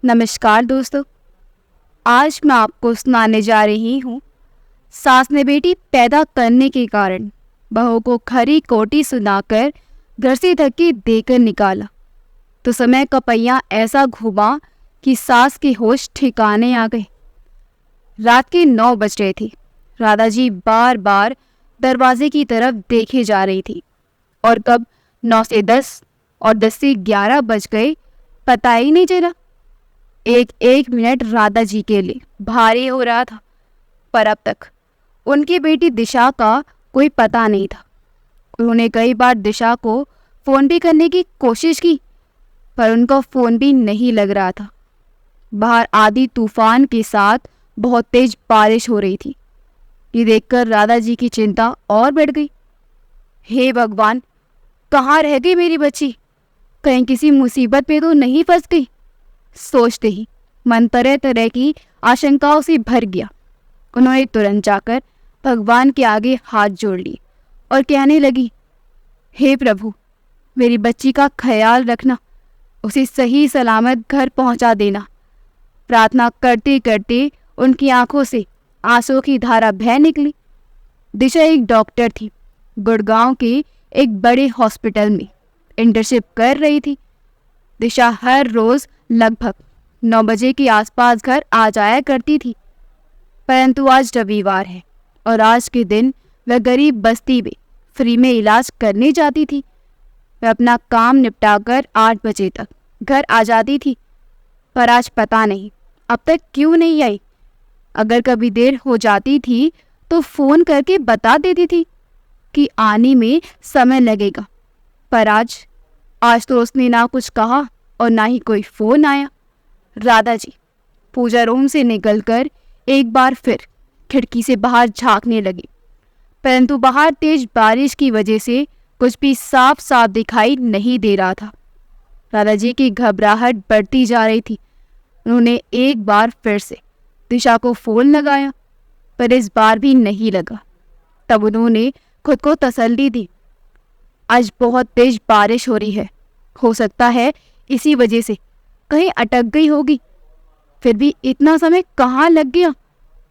नमस्कार दोस्तों। आज मैं आपको सुनाने जा रही हूँ सास ने बेटी पैदा करने के कारण बहू को खरी खोटी सुनाकर घर से धक्के देकर निकाला तो समय का पहिया ऐसा घूमा कि सास के होश ठिकाने आ गए। रात के 9 बज रहे थे। राधा जी बार बार दरवाजे की तरफ देखे जा रही थी और कब 9 से 10 और 10 से 11 बज गए पता ही नहीं चला। एक एक मिनट राधा जी के लिए भारी हो रहा था, पर अब तक उनकी बेटी दिशा का कोई पता नहीं था। उन्होंने कई बार दिशा को फ़ोन भी करने की कोशिश की, पर उनका फ़ोन भी नहीं लग रहा था। बाहर आंधी तूफान के साथ बहुत तेज बारिश हो रही थी। ये देखकर राधा जी की चिंता और बढ़ गई। हे भगवान, कहाँ रह गई मेरी बच्ची? कहीं किसी मुसीबत पे तो नहीं फंस गई? सोचते ही मन तरह तरह की आशंकाओं से भर गया। उन्होंने तुरंत जाकर भगवान के आगे हाथ जोड़ लिए और कहने लगी, हे प्रभु, मेरी बच्ची का ख्याल रखना, उसे सही सलामत घर पहुंचा देना। प्रार्थना करते करते उनकी आंखों से आंसुओं की धारा बह निकली। दिशा एक डॉक्टर थी। गुड़गांव के एक बड़े हॉस्पिटल में इंटर्नशिप कर रही थी। दिशा हर रोज़ लगभग 9 बजे के आसपास घर आ जाया करती थी, परंतु आज रविवार है और आज के दिन वह गरीब बस्ती में फ्री में इलाज करने जाती थी। वह अपना काम निपटाकर 8 बजे तक घर आ जाती थी, पर आज पता नहीं अब तक क्यों नहीं आई। अगर कभी देर हो जाती थी तो फ़ोन करके बता देती थी कि आने में समय लगेगा, पर आज तो उसने ना कुछ कहा और ना ही कोई फ़ोन आया। राधा जी पूजा रूम से निकलकर एक बार फिर खिड़की से बाहर झांकने लगी, परंतु बाहर तेज बारिश की वजह से कुछ भी साफ साफ दिखाई नहीं दे रहा था। राधा जी की घबराहट बढ़ती जा रही थी। उन्होंने एक बार फिर से दिशा को फ़ोन लगाया, पर इस बार भी नहीं लगा। तब उन्होंने खुद को तसल्ली दी, आज बहुत तेज बारिश हो रही है, हो सकता है इसी वजह से कहीं अटक गई होगी। फिर भी इतना समय कहाँ लग गया,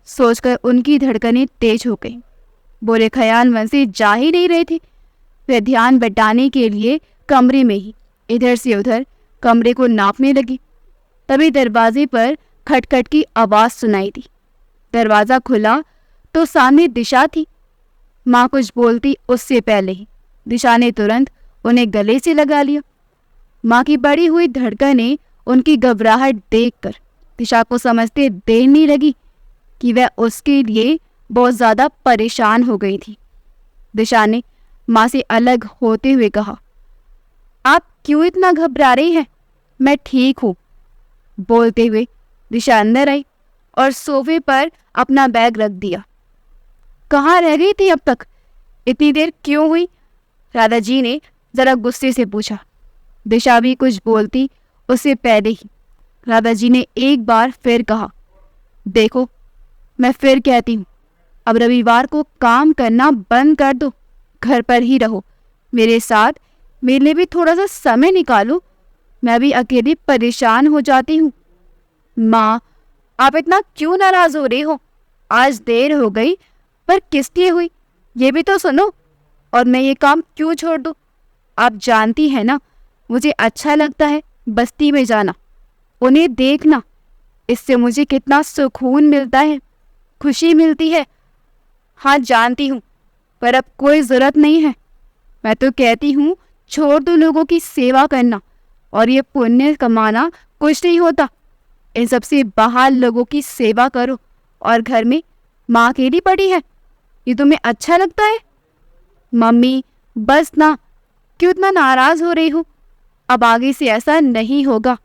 सोचकर उनकी धड़कनें तेज हो गईं। बुरे ख्याल मन से जा ही नहीं रहे थे। वे ध्यान बटाने के लिए कमरे में ही इधर से उधर कमरे को नापने लगी। तभी दरवाजे पर खटखट की आवाज़ सुनाई दी। दरवाज़ा खुला तो सामने दिशा थी। माँ कुछ बोलती उससे पहले ही दिशा ने तुरंत उन्हें गले से लगा लिया। माँ की बढ़ी हुई धड़कनें उनकी घबराहट देखकर दिशा को समझते देर नहीं लगी कि वह उसके लिए बहुत ज़्यादा परेशान हो गई थी। दिशा ने माँ से अलग होते हुए कहा, आप क्यों इतना घबरा रही हैं? मैं ठीक हूँ। बोलते हुए दिशा अंदर आई और सोफे पर अपना बैग रख दिया। कहाँ रह गई थी अब तक? इतनी देर क्यों हुई? राधा जी ने ज़रा गुस्से से पूछा। दिशा भी कुछ बोलती उससे पहले ही राधा जी ने एक बार फिर कहा, देखो, मैं फिर कहती हूँ, अब रविवार को काम करना बंद कर दो, घर पर ही रहो। मेरे साथ मेरे लिए भी थोड़ा सा समय निकालो, मैं भी अकेली परेशान हो जाती हूँ। माँ, आप इतना क्यों नाराज़ हो रही हो? आज देर हो गई, पर किस लिए हुई ये भी तो सुनो। और मैं ये काम क्यों छोड़ दूँ? आप जानती हैं ना, मुझे अच्छा लगता है बस्ती में जाना, उन्हें देखना। इससे मुझे कितना सुकून मिलता है, खुशी मिलती है। हाँ जानती हूँ, पर अब कोई ज़रूरत नहीं है। मैं तो कहती हूँ छोड़ दो लोगों की सेवा करना, और ये पुण्य कमाना कुछ नहीं होता। इन सबसे बाहर लोगों की सेवा करो और घर में माँ अकेली पड़ी है, ये तुम्हें अच्छा लगता है? मम्मी बस ना, क्यों इतना नाराज़ हो रही हो? अब आगे से ऐसा नहीं होगा,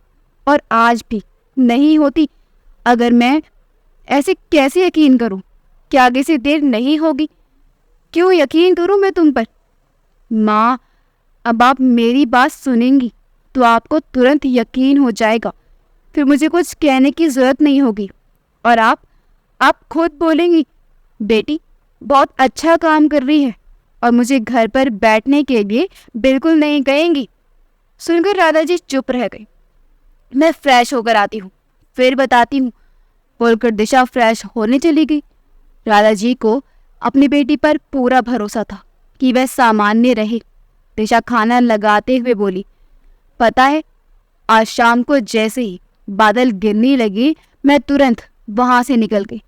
और आज भी नहीं होती। अगर मैं ऐसे कैसे यकीन करूं कि आगे से देर नहीं होगी? क्यों यकीन करूं मैं तुम पर? माँ, अब आप मेरी बात सुनेंगी तो आपको तुरंत यकीन हो जाएगा। फिर मुझे कुछ कहने की ज़रूरत नहीं होगी और आप खुद बोलेंगी, बेटी बहुत अच्छा काम कर रही है, और मुझे घर पर बैठने के लिए बिल्कुल नहीं कहेंगी। सुनकर राधा जी चुप रह गई। मैं फ्रेश होकर आती हूँ, फिर बताती हूँ, बोलकर दिशा फ्रेश होने चली गई। राधा जी को अपनी बेटी पर पूरा भरोसा था कि वह सामान्य रहे। दिशा खाना लगाते हुए बोली, पता है, आज शाम को जैसे ही बादल गिरने लगे मैं तुरंत वहां से निकल गई।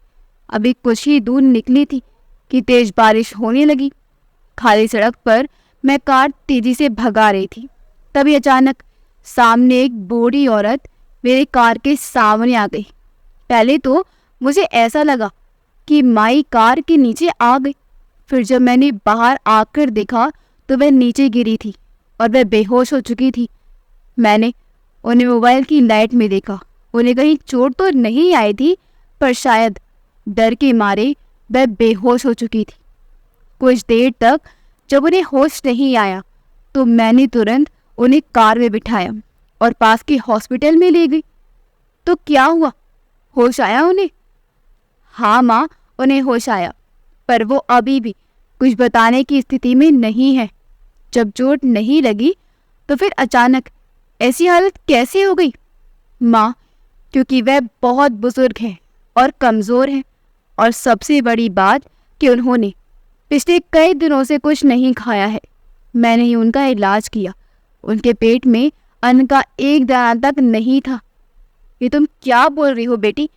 अभी कुछ ही दूर निकली थी कि तेज बारिश होने लगी। खाली सड़क पर मैं कार तेजी से भगा रही थी, तभी अचानक सामने एक बूढ़ी औरत मेरी कार के सामने आ गई। पहले तो मुझे ऐसा लगा कि माई कार के नीचे आ गई। फिर जब मैंने बाहर आकर देखा तो वह नीचे गिरी थी और वह बेहोश हो चुकी थी। मैंने उन्हें मोबाइल की लाइट में देखा। उन्हें कहीं चोट तो नहीं आई थी, पर शायद डर के मारे वह बेहोश हो चुकी थी। कुछ देर तक जब उन्हें होश नहीं आया तो मैंने तुरंत उन्हें कार में बिठाया और पास के हॉस्पिटल में ले गई। तो क्या हुआ, होश आया उन्हें? हाँ माँ, उन्हें होश आया, पर वो अभी भी कुछ बताने की स्थिति में नहीं है। जब चोट नहीं लगी तो फिर अचानक ऐसी हालत कैसे हो गई? माँ, क्योंकि वह बहुत बुजुर्ग है और कमज़ोर है, और सबसे बड़ी बात कि उन्होंने पिछले कई दिनों से कुछ नहीं खाया है। मैंने ही उनका इलाज किया। उनके पेट में अन्न का एक दाना तक नहीं था। ये तुम क्या बोल रही हो बेटी?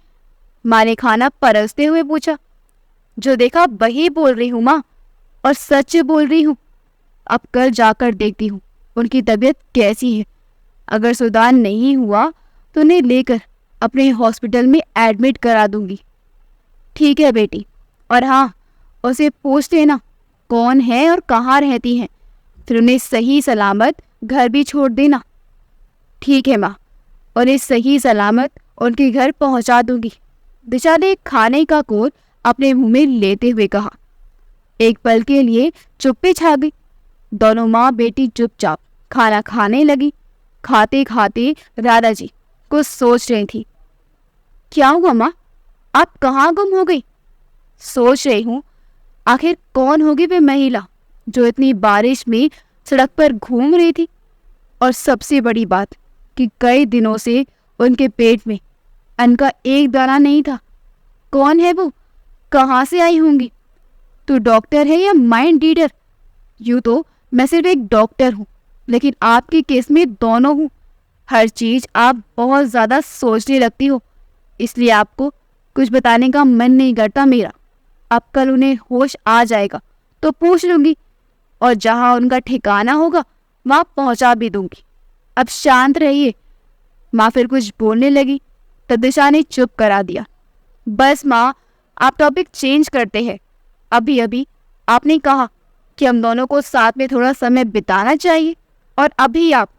माँ ने खाना परसते हुए पूछा। जो देखा वही बोल रही हूँ माँ, और सच बोल रही हूँ। अब कल जाकर देखती हूँ उनकी तबीयत कैसी है। अगर सुधार नहीं हुआ तो उन्हें लेकर अपने हॉस्पिटल में एडमिट करा दूंगी। ठीक है बेटी, और हाँ, उसे पूछ लेना कौन है और कहाँ रहती हैं, फिर उन्हें सही सलामत घर भी छोड़ देना। ठीक है माँ, उन्हें सही सलामत उनके घर पहुँचा दूंगी। दिशा ने खाने का कोर अपने मुंह में लेते हुए कहा। एक पल के लिए चुप्पी छा गई। दोनों माँ बेटी चुपचाप खाना खाने लगी। खाते खाते राधा जी कुछ सोच रही थी। क्या हुआ माँ, आप कहाँ गुम हो गई? सोच रही हूँ आखिर कौन होगी वे महिला जो इतनी बारिश में सड़क पर घूम रही थी, और सबसे बड़ी बात कि कई दिनों से उनके पेट में अन्न का एक दाना नहीं था। कौन है वो? कहाँ से आई होंगी? तू डॉक्टर है या माइंड रीडर? यूँ तो मैं सिर्फ एक डॉक्टर हूँ, लेकिन आपके केस में दोनों हूँ। हर चीज़ आप बहुत ज़्यादा सोचने लगती हो, इसलिए आपको कुछ बताने का मन नहीं करता मेरा। अब कल उन्हें होश आ जाएगा तो पूछ लूँगी, और जहाँ उनका ठिकाना होगा वहाँ पहुँचा भी दूँगी। अब शांत रहिए। माँ फिर कुछ बोलने लगी, तब दिशा ने चुप करा दिया। बस माँ, आप टॉपिक चेंज करते हैं। अभी अभी आपने कहा कि हम दोनों को साथ में थोड़ा समय बिताना चाहिए, और अभी आप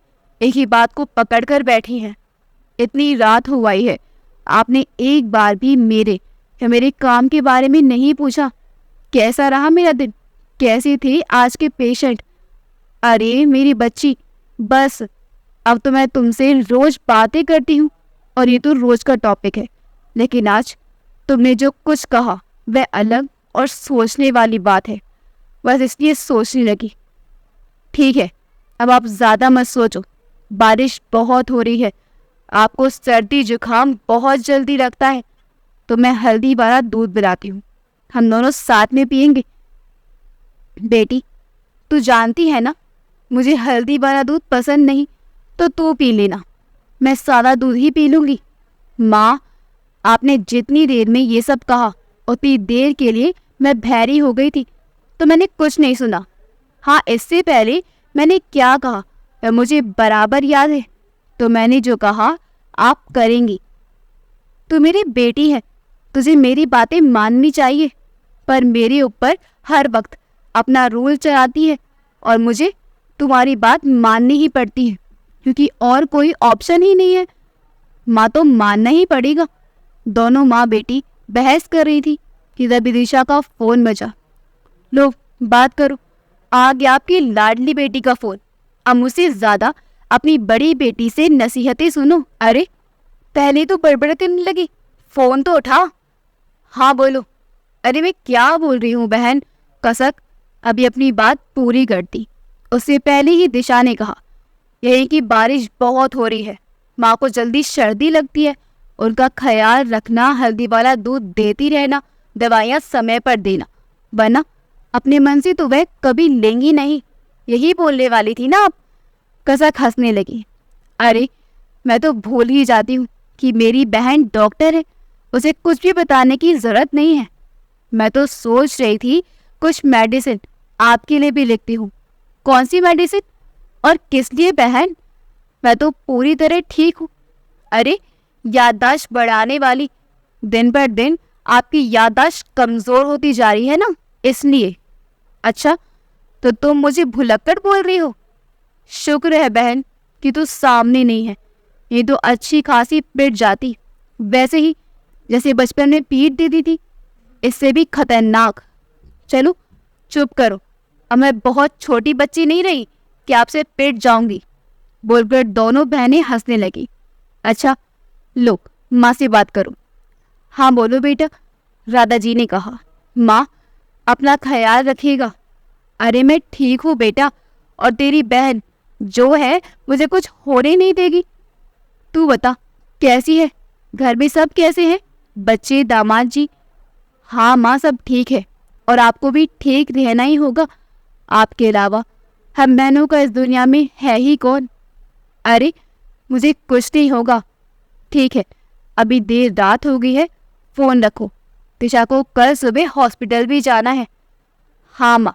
एक ही बात को पकड़ कर बैठी हैं। इतनी रात हो आई है, आपने एक बार भी मेरे या मेरे काम के बारे में नहीं पूछा। कैसा रहा मेरा दिन? कैसे थे आज के पेशेंट? अरे मेरी बच्ची, बस अब तो मैं तुमसे रोज बातें करती हूँ, और ये तो रोज का टॉपिक है, लेकिन आज तुमने जो कुछ कहा वह अलग और सोचने वाली बात है। बस इसलिए सोचने लगी। ठीक है, अब आप ज़्यादा मत सोचो। बारिश बहुत हो रही है, आपको सर्दी जुकाम बहुत जल्दी लगता है, तो मैं हल्दी वाला दूध पिलाती हूँ, हम दोनों साथ में पियेंगे। बेटी, तू जानती है ना, मुझे हल्दी वाला दूध पसंद नहीं, तो तू पी लेना, मैं सादा दूध ही पी लूँगी। माँ, आपने जितनी देर में ये सब कहा उतनी देर के लिए मैं बहरी हो गई थी, तो मैंने कुछ नहीं सुना। हाँ, इससे पहले मैंने क्या कहा वह मुझे बराबर याद है, तो मैंने जो कहा आप करेंगी। तू मेरी बेटी है, तुझे मेरी बातें माननी चाहिए, पर मेरे ऊपर हर वक्त अपना रूल चलाती है, और मुझे तुम्हारी बात माननी ही पड़ती है, क्योंकि और कोई ऑप्शन ही नहीं है। माँ, तो मानना ही पड़ेगा। दोनों माँ बेटी बहस कर रही थी कि तभी दिशा का फ़ोन बजा। लो, बात करो। आ गया आपकी लाडली बेटी का फ़ोन। अब मुझसे ज़्यादा अपनी बड़ी बेटी से नसीहतें सुनो। अरे, पहले तो बड़बड़ करने लगी, फ़ोन तो उठा। हाँ बोलो। अरे मैं क्या बोल रही हूँ बहन, कसक अभी अपनी बात पूरी करती। उससे पहले ही दिशा ने कहा, यही कि बारिश बहुत हो रही है, माँ को जल्दी सर्दी लगती है, उनका ख्याल रखना, हल्दी वाला दूध देती रहना, दवाइयाँ समय पर देना, वरना अपने मन से तो वह कभी लेंगी नहीं। यही बोलने वाली थी ना आप। कसक हंसने लगी। अरे मैं तो भूल ही जाती हूँ कि मेरी बहन डॉक्टर है, उसे कुछ भी बताने की जरूरत नहीं है। मैं तो सोच रही थी कुछ मेडिसिन आपके लिए भी लिखती हूँ। कौन सी मेडिसिन और किस लिए बहन? मैं तो पूरी तरह ठीक हूँ। अरे याददाश्त बढ़ाने वाली, दिन पर दिन आपकी याददाश्त कमजोर होती जा रही है ना, इसलिए। अच्छा तो तुम मुझे भुलक्कड़ बोल रही हो? शुक्र है बहन कि तू सामने नहीं है, ये तो अच्छी खासी पिट जाती, वैसे ही जैसे बचपन में पीट देती थी, इससे भी खतरनाक। चलो चुप करो, अब मैं बहुत छोटी बच्ची नहीं रही कि आपसे पिट जाऊंगी। बोलकर दोनों बहनें हंसने लगी। अच्छा लो माँ से बात करो। हाँ बोलो बेटा, राधा जी ने कहा। माँ अपना ख्याल रखिएगा। अरे मैं ठीक हूँ बेटा, और तेरी बहन जो है मुझे कुछ होने नहीं देगी। तू बता कैसी है, घर में सब कैसे हैं, बच्चे दामाद जी? हाँ माँ सब ठीक है, और आपको भी ठीक रहना ही होगा। आपके अलावा हम बहनों का इस दुनिया में है ही कौन? अरे मुझे कुछ नहीं होगा। ठीक है अभी देर रात हो गई है, फ़ोन रखो, दिशा को कल सुबह हॉस्पिटल भी जाना है। हाँ माँ,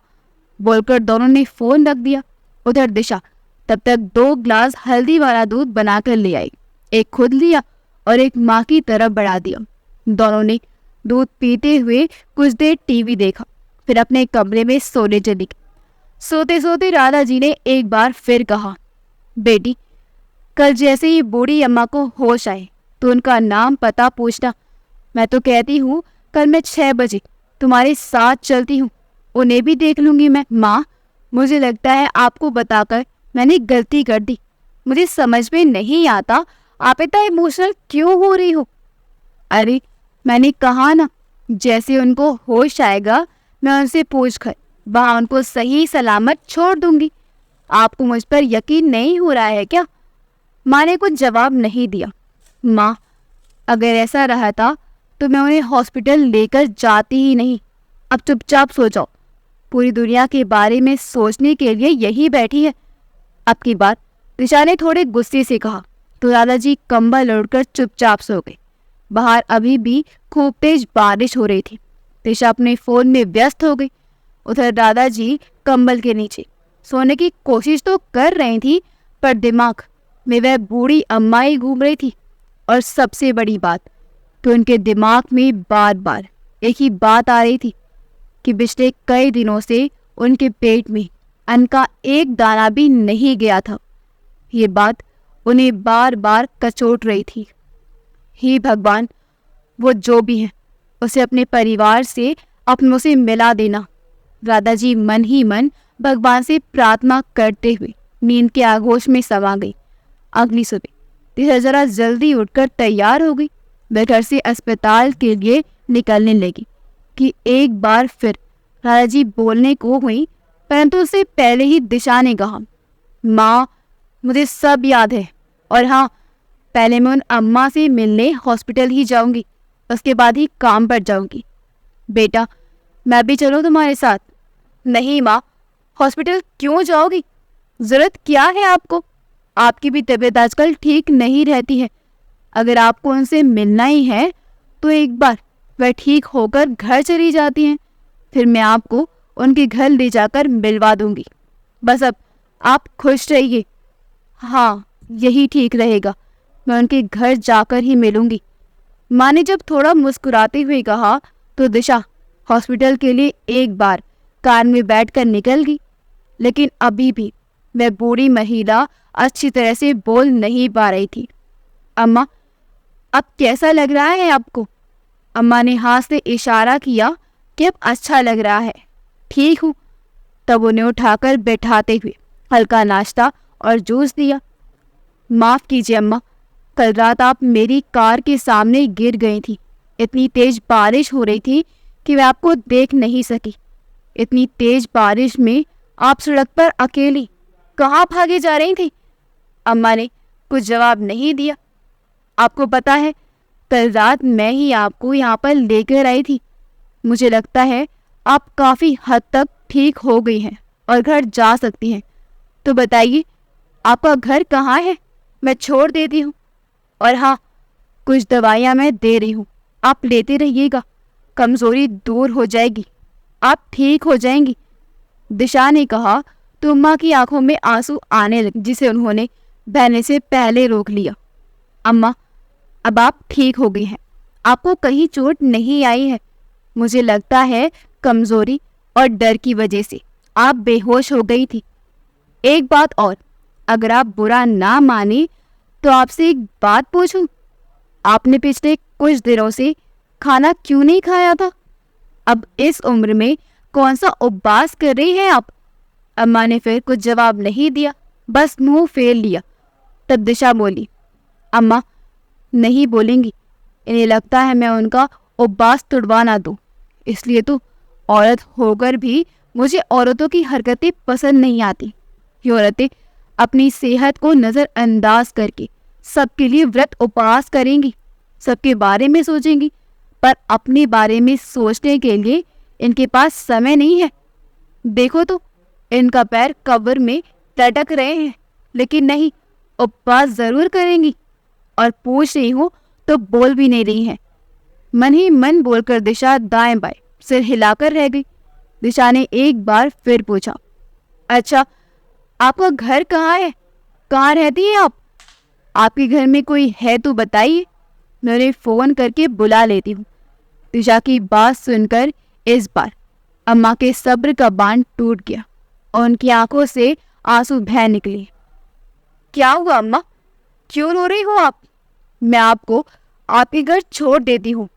बोलकर दोनों ने फ़ोन रख दिया। उधर दिशा तब तक 2 ग्लास हल्दी वाला दूध बनाकर ले आई। एक खुद लिया और एक माँ की तरफ बढ़ा दिया। दोनों ने दूध पीते हुए कुछ देर टीवी देखा, फिर अपने कमरे में सोने चली गई। सोते सोते राधा जी ने एक बार फिर कहा, बेटी कल जैसे ही बूढ़ी अम्मा को होश आए तो उनका नाम पता पूछना। मैं तो कहती हूँ कल मैं 6 बजे तुम्हारे साथ चलती हूँ, उन्हें भी देख लूंगी मैं। माँ मुझे लगता है आपको बताकर मैंने गलती कर दी। मुझे समझ में नहीं आता आप इतना इमोशनल क्यों हो रही हो। अरे मैंने कहा ना, जैसे उनको होश आएगा मैं उनसे पूछ कर वहाँ उनको सही सलामत छोड़ दूंगी। आपको मुझ पर यकीन नहीं हो रहा है क्या? माँ ने कुछ जवाब नहीं दिया। माँ अगर ऐसा रहा था तो मैं उन्हें हॉस्पिटल लेकर जाती ही नहीं। अब चुपचाप सो जाओ, पूरी दुनिया के बारे में सोचने के लिए यही बैठी है। अब की बात दिशा ने थोड़े गुस्से से कहा तो दादाजी कंबल ओढ़कर चुपचाप सो गए। बाहर अभी भी खूब तेज बारिश हो रही थी। दिशा अपने फ़ोन में व्यस्त हो गई। उधर दादाजी कंबल के नीचे सोने की कोशिश तो कर रही थी, पर दिमाग में वह बूढ़ी अम्मा ही घूम रही थी। और सबसे बड़ी बात कि उनके दिमाग में बार बार एक ही बात आ रही थी कि पिछले कई दिनों से उनके पेट में अन्न का एक दाना भी नहीं गया था। ये बात उन्हें बार बार कचोट रही थी। हे भगवान, वो जो भी है उसे अपने परिवार से, अपनों से मिला देना। राधा जी मन ही मन भगवान से प्रार्थना करते हुए नींद के आगोश में समा गई। अगली सुबह दिशा जरा जल्दी उठकर तैयार हो गई। वह घर से अस्पताल के लिए निकलने लगी कि एक बार फिर राधा जी बोलने को हुई, परंतु उससे पहले ही दिशा ने कहा, माँ मुझे सब याद है, और हाँ पहले मैं उन अम्मा से मिलने हॉस्पिटल ही जाऊंगी, उसके बाद ही काम पर जाऊंगी। बेटा मैं भी चलूँ तुम्हारे साथ? नहीं माँ, हॉस्पिटल क्यों जाओगी? ज़रूरत क्या है आपको? आपकी भी तबीयत आजकल ठीक नहीं रहती है। अगर आपको उनसे मिलना ही है तो एक बार वह ठीक होकर घर चली जाती हैं, फिर मैं आपको उनके घर ले जाकर मिलवा दूंगी। बस अब आप खुश रहिए। हाँ यही ठीक रहेगा, मैं उनके घर जाकर ही मिलूंगी। माँ ने जब थोड़ा मुस्कुराते हुए कहा तो दिशा हॉस्पिटल के लिए एक बार कार में बैठकर निकल गई। लेकिन अभी भी वह बूढ़ी महिला अच्छी तरह से बोल नहीं पा रही थी। अम्मा अब कैसा लग रहा है आपको? अम्मा ने हाथ से इशारा किया कि अब अच्छा लग रहा है। ठीक हूँ। तब उन्हें उठाकर बैठाते हुए हल्का नाश्ता और जूस दिया। माफ़ कीजिए अम्मा, कल रात आप मेरी कार के सामने गिर गई थी। इतनी तेज बारिश हो रही थी कि मैं आपको देख नहीं सकी। इतनी तेज बारिश में आप सड़क पर अकेली कहाँ भागे जा रही थी? अम्मा ने कुछ जवाब नहीं दिया। आपको पता है कल रात मैं ही आपको यहाँ पर लेकर आई थी। मुझे लगता है आप काफ़ी हद तक ठीक हो गई हैं और घर जा सकती हैं। तो बताइए, आपका घर कहाँ है? मैं छोड़ देती हूँ। और हाँ, कुछ दवाइयाँ मैं दे रही हूँ, आप लेते रहिएगा। कमज़ोरी दूर हो जाएगी, आप ठीक हो जाएंगी। दिशा ने कहा तो अम्मा की आंखों में आंसू आने लगे, जिसे उन्होंने बहने से पहले रोक लिया। अम्मा, अब आप ठीक हो गई हैं, आपको कहीं चोट नहीं आई है। मुझे लगता है कमज़ोरी और डर की वजह से आप बेहोश हो गई थी। एक बात और, अगर आप बुरा ना माने तो आपसे एक बात पूछूं? आपने पिछले कुछ दिनों से खाना क्यों नहीं खाया था? अब इस उम्र में कौन सा उपवास कर रही हैं आप? अम्मा ने फिर कुछ जवाब नहीं दिया, बस मुंह फेर लिया। तब दिशा बोली, अम्मा नहीं बोलेंगी, इन्हें लगता है मैं उनका उपवास तुड़वा ना दूं। इसलिए तो औरत होकर भी मुझे औरतों की हरकतें पसंद नहीं आती। ये औरतें अपनी सेहत को नज़रअंदाज करके सबके लिए व्रत उपवास करेंगी, सबके बारे में सोचेंगी, पर अपने बारे में सोचने के लिए इनके पास समय नहीं है। देखो तो, इनका पैर कब्र में लटक रहे हैं, लेकिन नहीं, उपवास जरूर करेंगी। और पूछ रही हूँ तो बोल भी नहीं रही हैं। मन ही मन बोलकर दिशा दाएं बाएं सिर हिलाकर रह गई। दिशा ने एक बार फिर पूछा, अच्छा, आपका घर कहाँ है? कहाँ रहती हैं आप? आपके घर में कोई है तो बताइए, मैं उन्हें फ़ोन करके बुला लेती हूँ। दिशा की बात सुनकर इस बार अम्मा के सब्र का बांध टूट गया और उनकी आंखों से आंसू बह निकले। क्या हुआ अम्मा, क्यों रो रही हो आप? मैं आपको आपके घर छोड़ देती हूँ,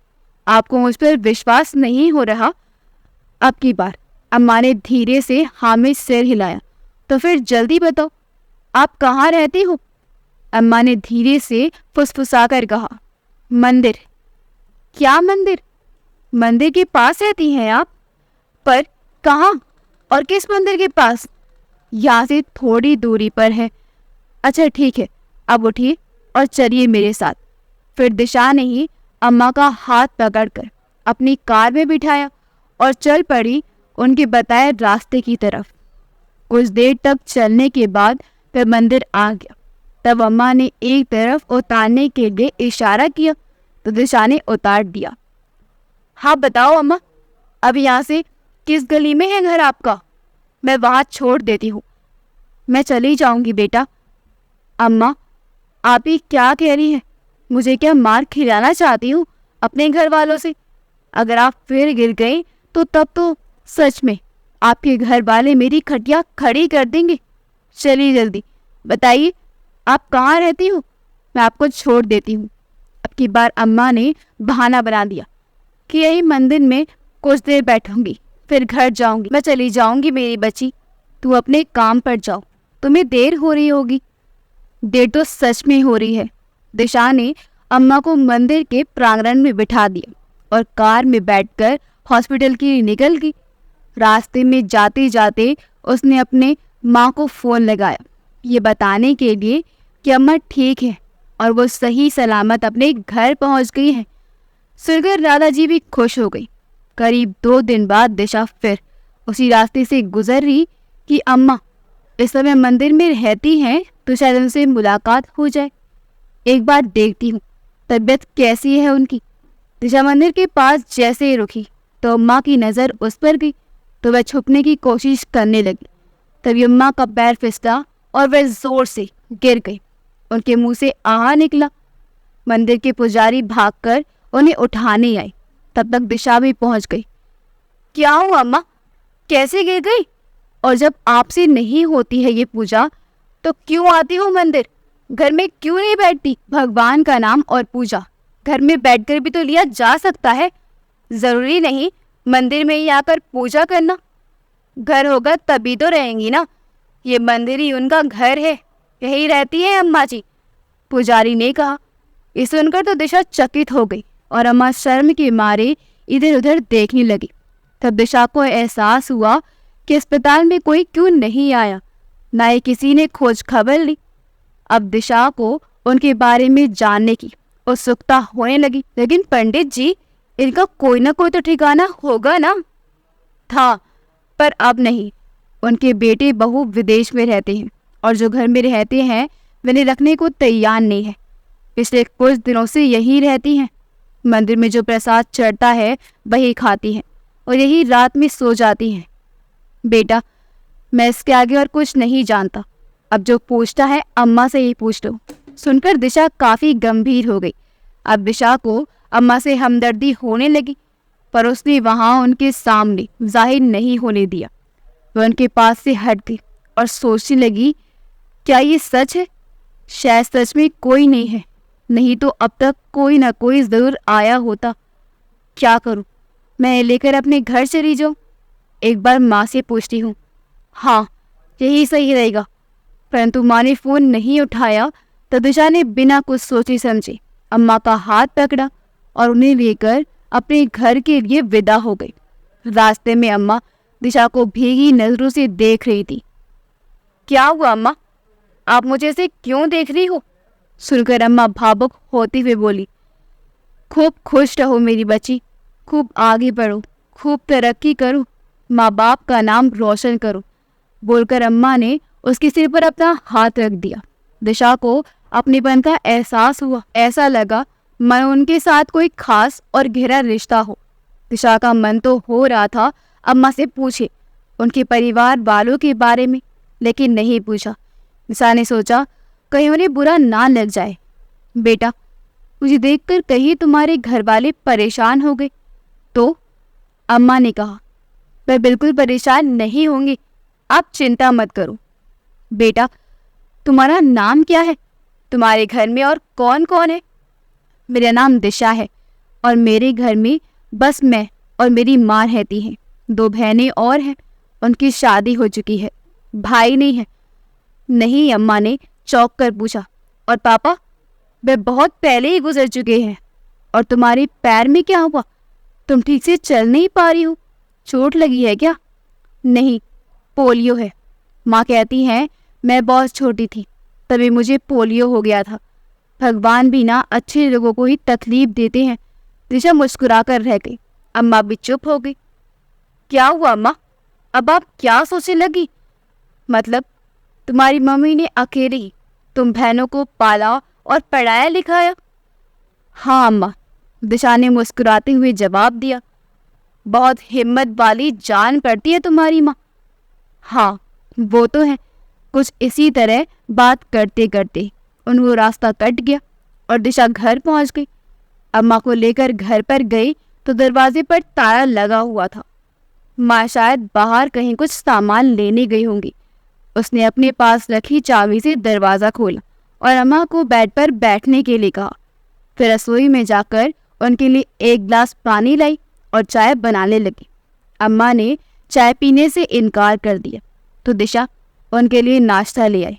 आपको मुझ पर विश्वास नहीं हो रहा? अब की बार अम्मा ने धीरे से हाँ में सिर हिलाया। तो फिर जल्दी बताओ, आप कहाँ रहती हो? अम्मा ने धीरे से फुसफुसाकर कहा, मंदिर। क्या मंदिर? मंदिर के पास रहती हैं आप? पर कहाँ और किस मंदिर के पास? यहाँ से थोड़ी दूरी पर है। अच्छा ठीक है, अब उठिए और चलिए मेरे साथ। फिर दिशा ने ही अम्मा का हाथ पकड़कर अपनी कार में बिठाया और चल पड़ी उनके बताए रास्ते की तरफ। कुछ देर तक चलने के बाद वह मंदिर आ गया। तब अम्मा ने एक तरफ उतारने के लिए इशारा किया तो दिशा ने उतार दिया। हाँ बताओ अम्मा, अब यहाँ से किस गली में है घर आपका? मैं वहाँ छोड़ देती हूँ, मैं चली जाऊँगी बेटा। अम्मा, आप ही क्या कह रही हैं? मुझे क्या मार खिलाना चाहती हूँ अपने घर वालों से? अगर आप फिर गिर गए तो तब तो सच में आपके घर वाले मेरी खटिया खड़ी कर देंगे। चलिए जल्दी बताइए, आप कहाँ रहती हो? मैं आपको छोड़ देती हूँ। अब की बार अम्मा ने बहाना बना दिया कि यही मंदिर में कुछ देर बैठूंगी, फिर घर जाऊंगी। मैं चली जाऊंगी मेरी बच्ची, तू अपने काम पर जाओ, तुम्हें देर हो रही होगी। देर तो सच में हो रही है। दिशा ने अम्मा को मंदिर के प्रांगण में बिठा दिया और कार में बैठकर हॉस्पिटल की लिए निकल गई। रास्ते में जाते जाते उसने अपने माँ को फ़ोन लगाया, ये बताने के लिए कि अम्मा ठीक है और वो सही सलामत अपने घर पहुँच गई है। सुनकर दादाजी भी खुश हो गई। करीब 2 दिन बाद दिशा फिर उसी रास्ते से गुजर रही कि अम्मा इस समय मंदिर में रहती हैं तो शायद उनसे मुलाकात हो जाए। एक बार देखती हूँ तबीयत कैसी है उनकी। दिशा मंदिर के पास जैसे ही रुकी तो अम्मा की नज़र उस पर गई तो वह छुपने की कोशिश करने लगी। तभी अम्मा का पैर फिसला और वह जोर से गिर गई। उनके मुंह से आहा निकला। मंदिर के पुजारी भागकर उन्हें उठाने आए। तब तक दिशा भी पहुंच गई। क्या हुआ अम्मा, कैसे गिर गई? और जब आपसे नहीं होती है ये पूजा तो क्यों आती हो मंदिर? घर में क्यों नहीं बैठती? भगवान का नाम और पूजा घर में बैठकर भी तो लिया जा सकता है, जरूरी नहीं मंदिर में ही आकर पूजा करना। घर होगा तभी तो रहेंगी ना, ये मंदिर ही उनका घर है, यही रहती है अम्मा जी, पुजारी ने कहा। ये सुनकर तो दिशा चकित हो गई और अम्मा शर्म के मारे इधर उधर देखने लगी। तब दिशा को एहसास हुआ कि अस्पताल में कोई क्यों नहीं आया, ना ही किसी ने खोज खबर ली। अब दिशा को उनके बारे में जानने की उत्सुकता होने लगी। लेकिन पंडित जी, इनका कोई ना कोई तो ठिकाना होगा ना। था, पर अब नहीं। उनके बेटे बहू विदेश में रहते हैं और जो घर में रहते हैं वे रखने को तैयार नहीं है। पिछले कुछ दिनों से यही रहती हैं। मंदिर में जो प्रसाद चढ़ता है वही खाती हैं और यही रात में सो जाती हैं। बेटा, मैं इसके आगे और कुछ नहीं जानता। अब जो पूछता है अम्मा से ही पूछ लो। सुनकर दिशा काफी गंभीर हो गई। अब दिशा को अम्मा से हमदर्दी होने लगी, पर उसने वहां उनके सामने जाहिर नहीं होने दिया। वह उनके पास से हट गई और सोचने लगी, क्या ये सच है? शायद सच में कोई नहीं है, नहीं तो अब तक कोई ना कोई जरूर आया होता। क्या करूं? मैं लेकर अपने घर चली जाऊं? एक बार माँ से पूछती हूँ। हाँ, यही सही रहेगा। परंतु माँ ने फोन नहीं उठाया तो दिशा ने बिना कुछ सोचे समझे अम्मा का हाथ पकड़ा और उन्हें लेकर अपने घर के लिए विदा हो गई। रास्ते में अम्मा दिशा को भीगी नजरों से देख रही थी। क्या हुआ अम्मा? आप मुझे ऐसे क्यों देख रही हो? सुनकर अम्मा भावुक होती हुए बोली, खूब खुश रहो मेरी बच्ची, खूब आगे बढ़ो, खूब तरक्की करो, माँ बाप का नाम रोशन करो। बोलकर अम्मा ने उसके सिर पर अपना हाथ रख दिया। दिशा को अपनेपन का एहसास हुआ। ऐसा लगा मानो उनके साथ कोई खास और गहरा रिश्ता हो। दिशा का मन तो हो रहा था अम्मा से पूछे उनके परिवार वालों के बारे में, लेकिन नहीं पूछा। दिशा ने सोचा कहीं उन्हें बुरा ना लग जाए। बेटा, मुझे देखकर कहीं तुम्हारे घर वाले परेशान हो गए तो? अम्मा ने कहा, वह बिल्कुल परेशान नहीं होंगे, आप चिंता मत करो। बेटा, तुम्हारा नाम क्या है? तुम्हारे घर में और कौन कौन है? मेरा नाम दिशा है और मेरे घर में बस मैं और मेरी माँ रहती हैं। 2 बहनें और हैं, उनकी शादी हो चुकी है। भाई नहीं है। नहीं, अम्मा ने चौंक कर पूछा। और पापा? वे बहुत पहले ही गुजर चुके हैं। और तुम्हारे पैर में क्या हुआ? तुम ठीक से चल नहीं पा रही हो, चोट लगी है क्या? नहीं, पोलियो है। माँ कहती हैं मैं बहुत छोटी थी तभी मुझे पोलियो हो गया था। भगवान भी ना अच्छे लोगों को ही तकलीफ देते हैं। दिशा मुस्कुरा कर रह गई। अम्मा भी चुप हो गई। क्या हुआ अम्मा? अब आप क्या सोचने लगी? मतलब तुम्हारी मम्मी ने अकेले ही तुम बहनों को पाला और पढ़ाया लिखाया? हाँ अम्मा, दिशा ने मुस्कुराते हुए जवाब दिया। बहुत हिम्मत वाली जान पड़ती है तुम्हारी माँ। हाँ, वो तो है। कुछ इसी तरह बात करते करते उनको रास्ता कट गया और दिशा घर पहुंच गई। अम्मा को लेकर घर पर गई तो दरवाजे पर ताला लगा हुआ था। माँ शायद बाहर कहीं कुछ सामान लेने गई होंगी। उसने अपने पास रखी चाबी से दरवाज़ा खोला और अम्मा को बेड पर बैठने के लिए कहा। फिर रसोई में जाकर उनके लिए 1 गिलास पानी लाई और चाय बनाने लगी। अम्मा ने चाय पीने से इनकार कर दिया तो दिशा उनके लिए नाश्ता ले आई।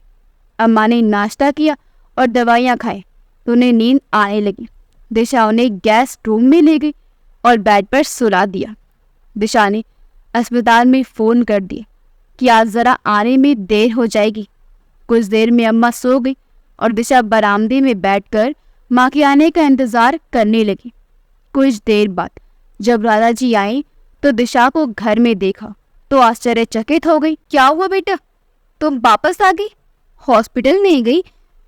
अम्मा ने नाश्ता किया और दवाइयाँ खाई तो उन्हें नींद आने लगी। दिशा उन्हें गैस रूम में ले गई और बेड पर सुला दिया। दिशा ने अस्पताल में फ़ोन कर दिया कि आज ज़रा आने में देर हो जाएगी। कुछ देर में अम्मा सो गई और दिशा बरामदे में बैठकर माँ के आने का इंतज़ार करने लगी। कुछ देर बाद जब दादाजी आए तो दिशा को घर में देखा तो आश्चर्यचकित हो गई। क्या हुआ बेटा, तुम वापस आ गई? हॉस्पिटल नहीं गई?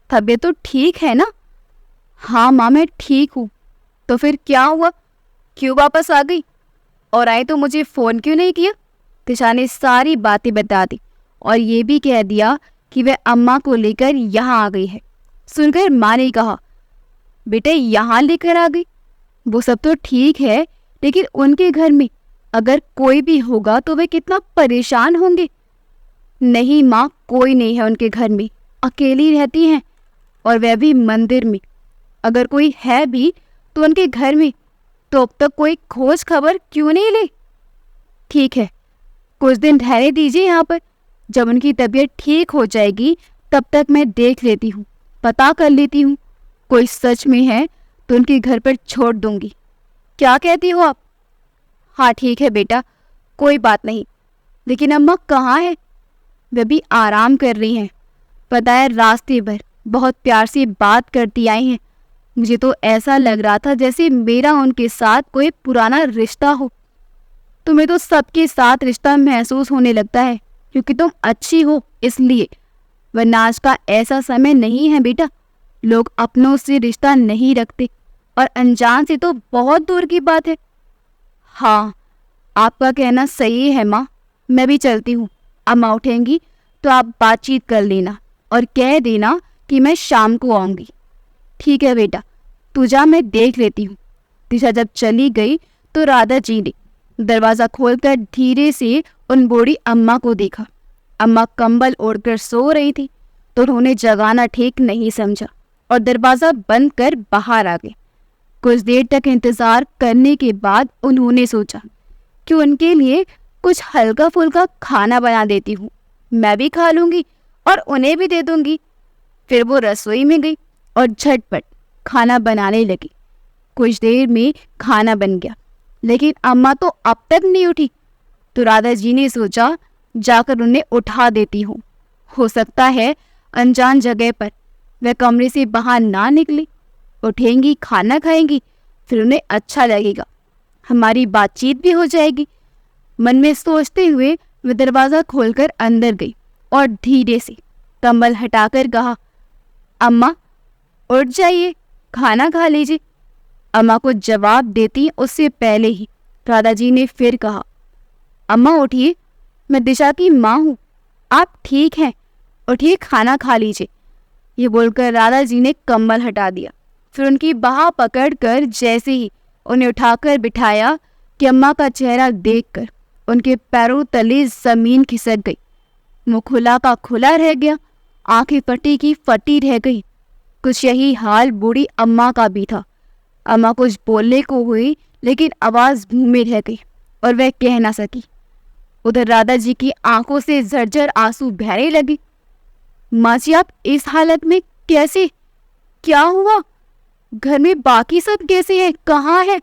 तबीयत तो ठीक है ना? हाँ माँ, मैं ठीक हूँ। तो फिर क्या हुआ, क्यों वापस आ गई? और आए तो मुझे फ़ोन क्यों नहीं किया? दिशा ने सारी बातें बता दी और ये भी कह दिया कि वह अम्मा को लेकर यहाँ आ गई है। सुनकर माँ ने कहा, बेटे यहाँ लेकर आ गई? वो सब तो ठीक है, लेकिन उनके घर में अगर कोई भी होगा तो वे कितना परेशान होंगे। नहीं माँ, कोई नहीं है उनके घर में, अकेली रहती हैं और वह भी मंदिर में। अगर कोई है भी तो उनके घर में, तो अब तक कोई खोज खबर क्यों नहीं ले? ठीक है, कुछ दिन ठहरे दीजिए यहाँ पर। जब उनकी तबीयत ठीक हो जाएगी तब तक मैं देख लेती हूँ, पता कर लेती हूँ। कोई सच में है तो उनके घर पर छोड़ दूंगी। क्या कहती हो आप? हाँ ठीक है बेटा, कोई बात नहीं। लेकिन अम्मा कहाँ है? वे भी आराम कर रही हैं। पता है रास्ते भर बहुत प्यार से बात करती आई हैं। मुझे तो ऐसा लग रहा था जैसे मेरा उनके साथ कोई पुराना रिश्ता हो। तुम्हें तो सबके साथ रिश्ता महसूस होने लगता है क्योंकि तुम अच्छी हो इसलिए, वरना आज का ऐसा समय नहीं है बेटा। लोग अपनों से रिश्ता नहीं रखते और अनजान से तो बहुत दूर की बात है। हाँ, आपका कहना सही है माँ, मैं भी चलती हूँ। अम्मा उठेंगी तो आप बातचीत कर लेना और कह देना कि मैं शाम को आऊँगी। ठीक है बेटा, तू जा, मैं देख लेती हूँ। दिशा जब चली गई तो राधा जी ने दरवाज़ा खोलकर धीरे से उन बूढ़ी अम्मा को देखा। अम्मा कंबल ओढ़कर सो रही थी तो उन्होंने जगाना ठीक नहीं समझा और दरवाज़ा बंद कर बाहर आ गए। कुछ देर तक इंतज़ार करने के बाद उन्होंने सोचा कि उनके लिए कुछ हल्का फुल्का खाना बना देती हूँ, मैं भी खा लूँगी और उन्हें भी दे दूँगी। फिर वो रसोई में गई और झटपट खाना बनाने लगी। कुछ देर में खाना बन गया, लेकिन अम्मा तो अब तक नहीं उठी। तो राधा जी ने सोचा जाकर उन्हें उठा देती हूँ। हो सकता है अनजान जगह पर वह कमरे से बाहर ना निकली। उठेंगी, खाना खाएंगी, फिर उन्हें अच्छा लगेगा, हमारी बातचीत भी हो जाएगी। मन में सोचते हुए वह दरवाज़ा खोलकर अंदर गई और धीरे से कंबल हटाकर कहा, अम्मा उठ जाइए, खाना खा लीजिए। अम्मा को जवाब देती उससे पहले ही राधा जी ने फिर कहा, अम्मा उठिए, मैं दिशा की माँ हूँ, आप ठीक हैं, उठिए खाना खा लीजिए। ये बोलकर राधा जी ने कंबल हटा दिया। फिर उनकी बाह पकड़कर जैसे ही उन्हें उठाकर बिठाया कि अम्मा का चेहरा देखकर उनके पैरों तले जमीन खिसक गई। मुँह खुला का खुला रह गया, आंखें फटी की फटी रह गई। कुछ यही हाल बूढ़ी अम्मा का भी था। अम्मा कुछ बोलने को हुई लेकिन आवाज़ मुँह में रह गई और वह कह ना सकी। उधर राधा जी की आंखों से झरझर आंसू बहने लगे। माँ जी, आप इस हालत में कैसे? क्या हुआ? घर में बाकी सब कैसे हैं? कहाँ हैं?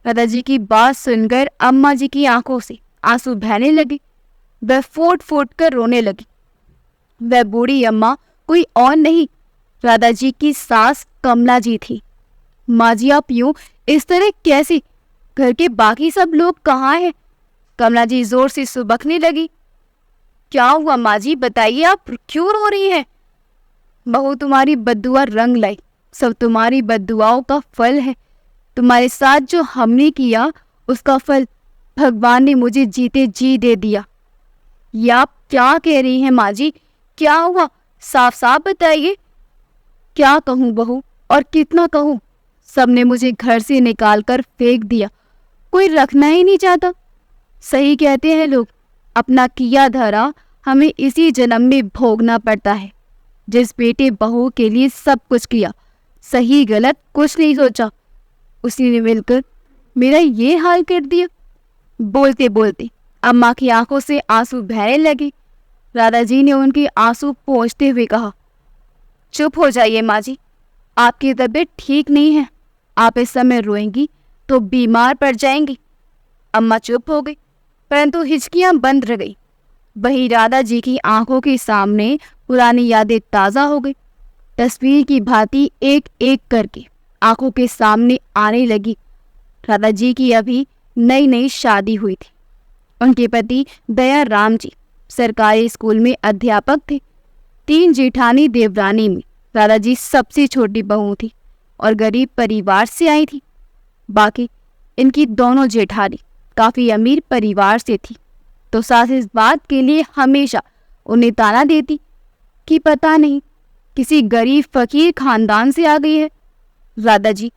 राधा जी की बात सुनकर अम्मा जी की आंखों से आंसू बहने लगे। वह फूट फूट कर रोने लगी। वह बूढ़ी अम्मा कोई और नहीं, राधा जी की सास कमला जी थी। माँ जी, आप यूं इस तरह कैसे? घर के बाकी सब लोग कहाँ हैं? कमला जी जोर से सुबकने लगी। क्या हुआ माँ जी, बताइए, आप क्यों रो रही हैं? बहू, तुम्हारी बद्दुआ रंग लाई, सब तुम्हारी बद्दुआओं का फल है। तुम्हारे साथ जो हमने किया उसका फल भगवान ने मुझे जीते जी दे दिया। ये आप क्या कह रही हैं माँ जी? क्या हुआ, साफ साफ बताइए। क्या कहूँ बहू, और कितना कहूँ? सबने मुझे घर से निकाल कर फेंक दिया, कोई रखना ही नहीं चाहता। सही कहते हैं लोग, अपना किया धरा हमें इसी जन्म में भोगना पड़ता है। जिस बेटे बहू के लिए सब कुछ किया, सही गलत कुछ नहीं सोचा, उसी ने मिलकर मेरा ये हाल कर दिया। बोलते बोलते अम्मा की आंखों से आंसू बहने लगे। राधा जी ने उनके आंसू पोंछते हुए कहा, चुप हो जाइए माँ जी, आपकी तबीयत ठीक नहीं है, आप इस समय रोएंगी तो बीमार पड़ जाएंगी। अम्मा चुप हो गई, परंतु हिचकियां बंद रह गई। वही राधा जी की आंखों के सामने पुरानी यादें ताज़ा हो गई। तस्वीर की भांति एक एक करके आंखों के सामने आने लगी। राधा जी की अभी नई नई शादी हुई थी। उनके पति दया राम जी सरकारी स्कूल में अध्यापक थे। 3 जेठानी देवरानी में राधा जी सबसे छोटी बहू थी और गरीब परिवार से आई थी। बाकी इनकी दोनों जेठानी काफ़ी अमीर परिवार से थी, तो सास इस बात के लिए हमेशा उन्हें ताना देती कि पता नहीं किसी गरीब फकीर खानदान से आ गई है। राधा जी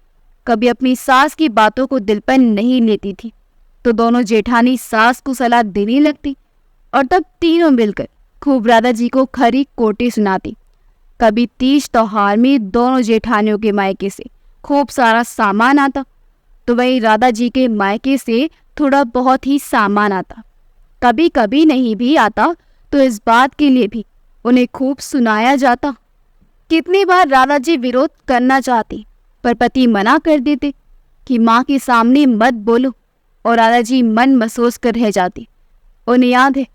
कभी अपनी सास की बातों को दिल पर नहीं लेती थी, तो दोनों जेठानी सास को सलाह देने लगती और तब तीनों मिलकर खूब राधा जी को खरी कोटे सुनाती। कभी तीज त्योहार में दोनों जेठानियों के मायके से खूब सारा सामान आता, तो वही राधा जी के मायके से थोड़ा बहुत ही सामान आता। कभी कभी नहीं भी आता तो इस बात के लिए भी उन्हें खूब सुनाया जाता। कितनी बार राधा जी विरोध करना चाहती, पर पति मना कर देते कि माँ के सामने मत बोलो, और राधा जी मन महसूस कर रह जाती। उन्हें याद है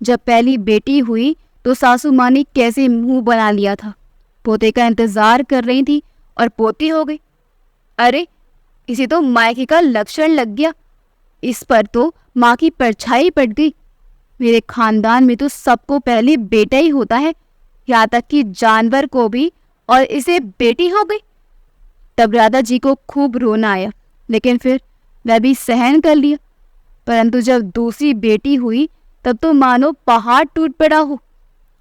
जब पहली बेटी हुई तो सासू माँ ने कैसे मुंह बना लिया था। पोते का इंतजार कर रही थी और पोती हो गई। अरे, इसे तो मायके का लक्षण लग गया। इस पर तो माँ की परछाई पड़ गई। मेरे खानदान में तो सबको पहले बेटा ही होता है, यहाँ तक कि जानवर को भी, और इसे बेटी हो गई। तब राधा जी को खूब रोना आया, लेकिन फिर वह भी सहन कर लिया। परंतु जब दूसरी बेटी हुई तब तो मानो पहाड़ टूट पड़ा हो।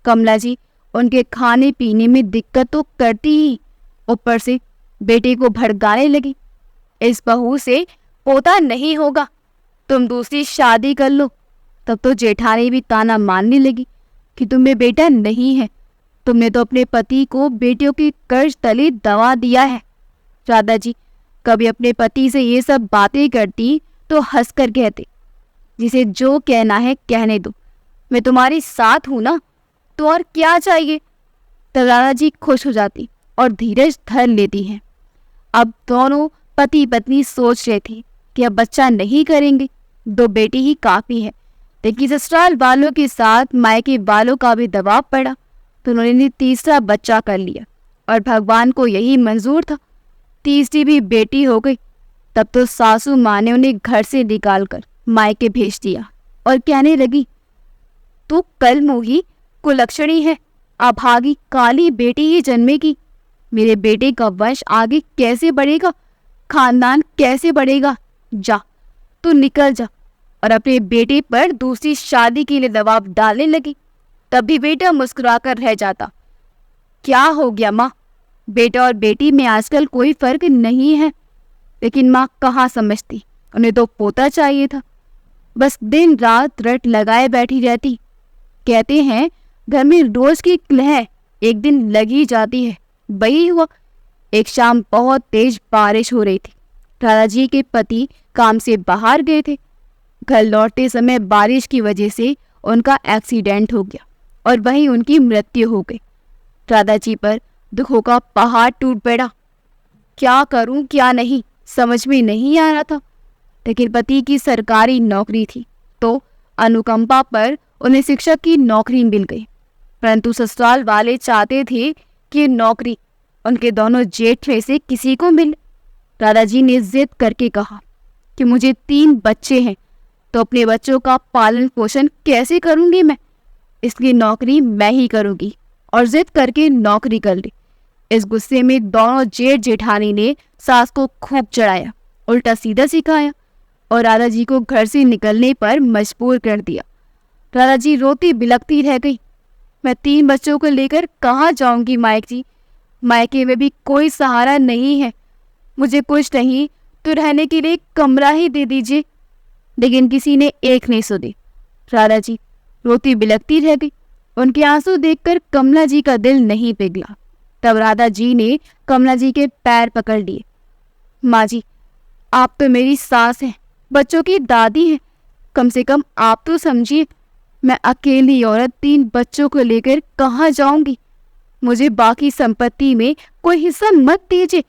कमला जी उनके खाने पीने में दिक्कत तो करती ही, ऊपर से बेटे को भड़काने लगी। इस बहू से पोता नहीं होगा, तुम दूसरी शादी कर लो। तब तो जेठानी भी ताना मारने लगी कि तुम्हें बेटा नहीं है, तुमने तो अपने पति को बेटियों की कर्ज तले दबा दिया है। राधा जी कभी अपने पति से ये सब बातें करती तो हंसकर कहते, जिसे जो कहना है कहने दो, मैं तुम्हारी साथ हूं ना, तो और क्या चाहिए। तब राधा जी खुश हो जाती और धीरज धर लेती हैं। अब दोनों पति पत्नी सोच रहे थे कि अब बच्चा नहीं करेंगे, 2 बेटी ही काफी है। लेकिन ससुराल वालों के साथ मायके वालों का भी दबाव पड़ा तो उन्होंने तीसरा बच्चा कर लिया, और भगवान को यही मंजूर था। तीसरी भी बेटी हो गई। तब तो सासू माँ ने उन्हें घर से निकालकर मायके भेज दिया और कहने लगी, तू कल मुही कुलक्षणी है, अभागी काली बेटी ही जन्मेगी। मेरे बेटे का वंश आगे कैसे बढ़ेगा, खानदान कैसे बढ़ेगा। जा, तू निकल जा। और अपने बेटे पर दूसरी शादी के लिए दबाव डालने लगी। तब भी बेटा मुस्कुराकर रह जाता। क्या हो गया माँ, बेटा और बेटी में आजकल कोई फर्क नहीं है। लेकिन माँ कहाँ समझती, उन्हें तो पोता चाहिए था। बस दिन रात रट लगाए बैठी रहती। कहते हैं घर में रोज की कलह एक दिन लगी जाती है। वही हुआ। एक शाम बहुत तेज बारिश हो रही थी। राधा जी के पति काम से बाहर गए थे। घर लौटते समय बारिश की वजह से उनका एक्सीडेंट हो गया और वहीं उनकी मृत्यु हो गई। राधा जी पर दुखों का पहाड़ टूट पड़ा। क्या करूं क्या नहीं समझ में नहीं आ रहा था। लेकिन पति की सरकारी नौकरी थी तो अनुकंपा पर उन्हें शिक्षक की नौकरी मिल गई। परंतु ससुराल वाले चाहते थे कि नौकरी उनके दोनों जेठ में से किसी को मिले। राधा जी ने जिद करके कहा कि मुझे 3 बच्चे हैं तो अपने बच्चों का पालन पोषण कैसे करूंगी मैं, इसलिए नौकरी मैं ही करूंगी। और जिद करके नौकरी कर ली। इस गुस्से में दोनों जेठ जेठानी ने सास को खूब चढ़ाया, उल्टा सीधा सिखाया और राधा जी को घर से निकलने पर मजबूर कर दिया। राधा जी रोती बिलखती रह गई। मैं 3 बच्चों को लेकर कहाँ जाऊंगी मायके जी, मायके में भी कोई सहारा नहीं है। मुझे कुछ नहीं तो रहने के लिए कमरा ही दे दीजिए। लेकिन किसी ने एक नहीं सुनी। राधा जी रोती बिलखती रह गई। उनके आंसू देखकर कमला जी का दिल नहीं पिघला। तब राधा जी ने कमला जी के पैर पकड़ लिए। माँ जी, आप तो मेरी सास हैं, बच्चों की दादी हैं, कम से कम आप तो समझिए। मैं अकेली औरत 3 बच्चों को लेकर कहाँ जाऊंगी। मुझे बाकी संपत्ति में कोई हिस्सा मत दीजिए,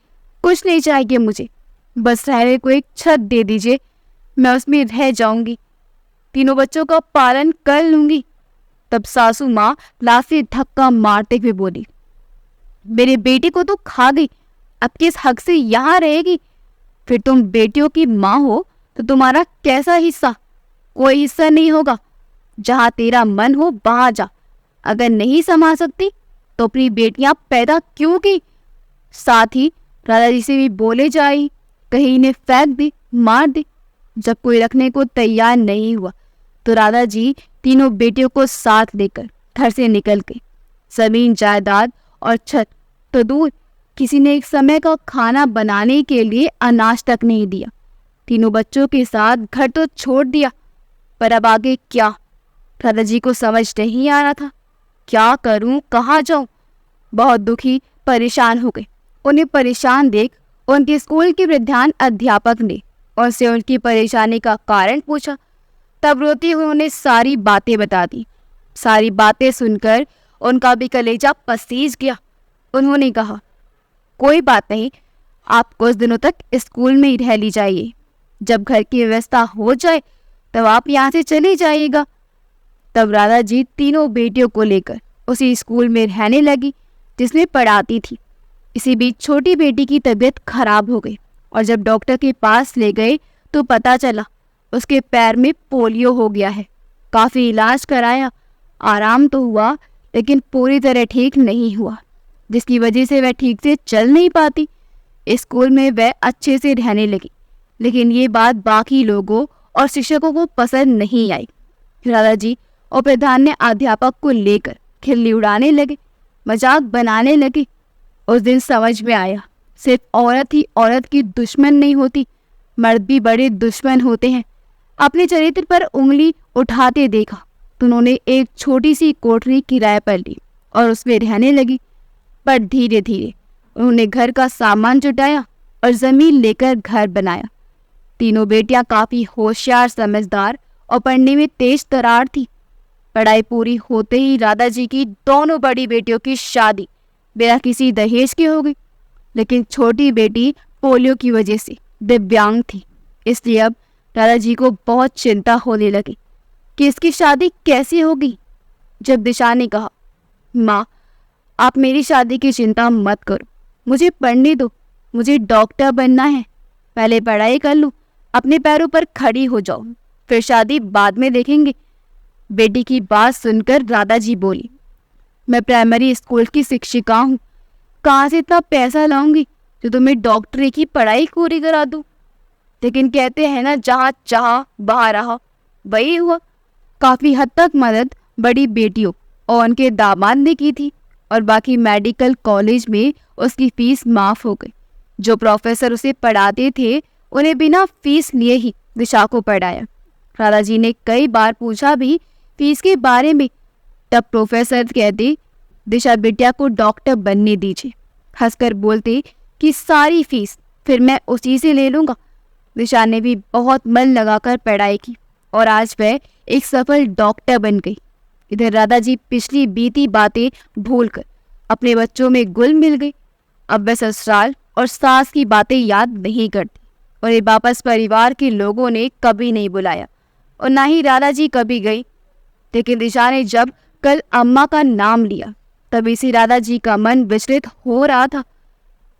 कुछ नहीं चाहिए मुझे। बस रहने को एक छत दे दीजिए, मैं उसमें रह जाऊंगी, 3 बच्चों का पालन कर लूंगी। तब सासू माँ लाश से धक्का मारते हुए बोली, मेरे बेटे को तो खा गई, अब किस हक से यहाँ रहेगी। फिर तुम बेटियों की माँ हो तो तुम्हारा कैसा हिस्सा? कोई हिस्सा नहीं होगा। जहाँ तेरा मन हो वहां जा। अगर नहीं संभाल सकती तो अपनी बेटियां पैदा क्यों की? साथ ही राधा जी से भी बोले जाए, कहीं इन्हें फेंक दे, मार दे। जब कोई रखने को तैयार नहीं हुआ तो राधा जी 3 बेटियों को साथ लेकर घर से निकल गई। जमीन जायदाद और छत तो दूर, किसी ने एक समय का खाना बनाने के लिए अनाज तक नहीं दिया। 3 बच्चों के साथ घर तो छोड़ दिया, पर अब आगे क्या? राधा जी को समझ नहीं आ रहा था। क्या करूं, कहाँ जाऊं? बहुत दुखी परेशान हो गए। उन्हें परेशान देख उनके स्कूल के प्रधान अध्यापक ने उनसे उनकी परेशानी का कारण पूछा। तब रोती हुई उन्हें सारी बातें बता दी। सारी बातें सुनकर उनका भी कलेजा पसीज गया। उन्होंने कहा, कोई बात नहीं, आप कुछ दिनों तक स्कूल में ही रह ली जाइए। जब घर की व्यवस्था हो जाए तब आप यहाँ से चले जाइएगा। तब राधा जी 3 बेटियों को लेकर उसी स्कूल में रहने लगी जिसमें पढ़ाती थी। इसी बीच छोटी बेटी की तबीयत खराब हो गई और जब डॉक्टर के पास ले गए तो पता चला उसके पैर में पोलियो हो गया है। काफ़ी इलाज कराया, आराम तो हुआ लेकिन पूरी तरह ठीक नहीं हुआ, जिसकी वजह से वह ठीक से चल नहीं पाती। स्कूल में वह अच्छे से रहने लगी, लेकिन ये बात बाकी लोगों और शिक्षकों को पसंद नहीं आई। दादाजी और प्रधान ने अध्यापक को लेकर खिल्ली उड़ाने लगे, मजाक बनाने लगे। उस दिन समझ में आया, सिर्फ औरत ही औरत की दुश्मन नहीं होती, मर्द भी बड़े दुश्मन होते हैं। अपने चरित्र पर उंगली उठाते देखा तो उन्होंने एक छोटी सी कोठरी किराए पर ली और उसमें रहने लगी। पर धीरे धीरे उन्होंने घर का सामान जुटाया और जमीन लेकर घर बनाया। तीनों बेटियां काफी होशियार, समझदार और पढ़ने में तेज तरार थी। पढ़ाई पूरी होते ही राधा जी की दोनों बड़ी बेटियों की शादी बिना किसी दहेज की हो गई, लेकिन छोटी बेटी पोलियो की वजह से दिव्यांग थी, इसलिए अब राधा जी को बहुत चिंता होने लगी कि इसकी शादी कैसी होगी। जब दिशा ने कहा, माँ आप मेरी शादी की चिंता मत करो, मुझे पढ़ने दो, मुझे डॉक्टर बनना है, पहले पढ़ाई कर लूँ, अपने पैरों पर खड़ी हो जाओ, फिर शादी बाद में देखेंगे। बेटी की बात सुनकर राधा जी बोली, मैं प्राइमरी स्कूल की शिक्षिका हूँ, कहाँ से इतना पैसा लाऊंगी जो तुम्हें डॉक्टरी की पढ़ाई पूरी करा दूँ। लेकिन कहते हैं ना, जहाँ चाहा वहाँ रहा, वही हुआ। काफ़ी हद तक मदद बड़ी बेटियों और उनके दामाद ने की थी और बाकी मेडिकल कॉलेज में उसकी फीस माफ़ हो गई। जो प्रोफेसर उसे पढ़ाते थे उन्हें बिना फीस लिए ही दिशा को पढ़ाया। राधा जी ने कई बार पूछा भी फीस के बारे में, तब प्रोफेसर कहते, दिशा बिटिया को डॉक्टर बनने दीजिए। हंसकर बोलते कि सारी फीस फिर मैं उसी से ले लूँगा। दिशा ने भी बहुत मन लगाकर पढ़ाई की और आज वह एक सफल डॉक्टर बन गई। इधर राधा जी पिछली बीती बातें भूलकर अपने बच्चों में घुल मिल गई। अब वह ससुराल और सास की बातें याद नहीं करती और ये वापस परिवार के लोगों ने कभी नहीं बुलाया और ना ही राधा जी कभी गई। लेकिन दिशा ने जब कल अम्मा का नाम लिया तभी से राधा जी का मन विचलित हो रहा था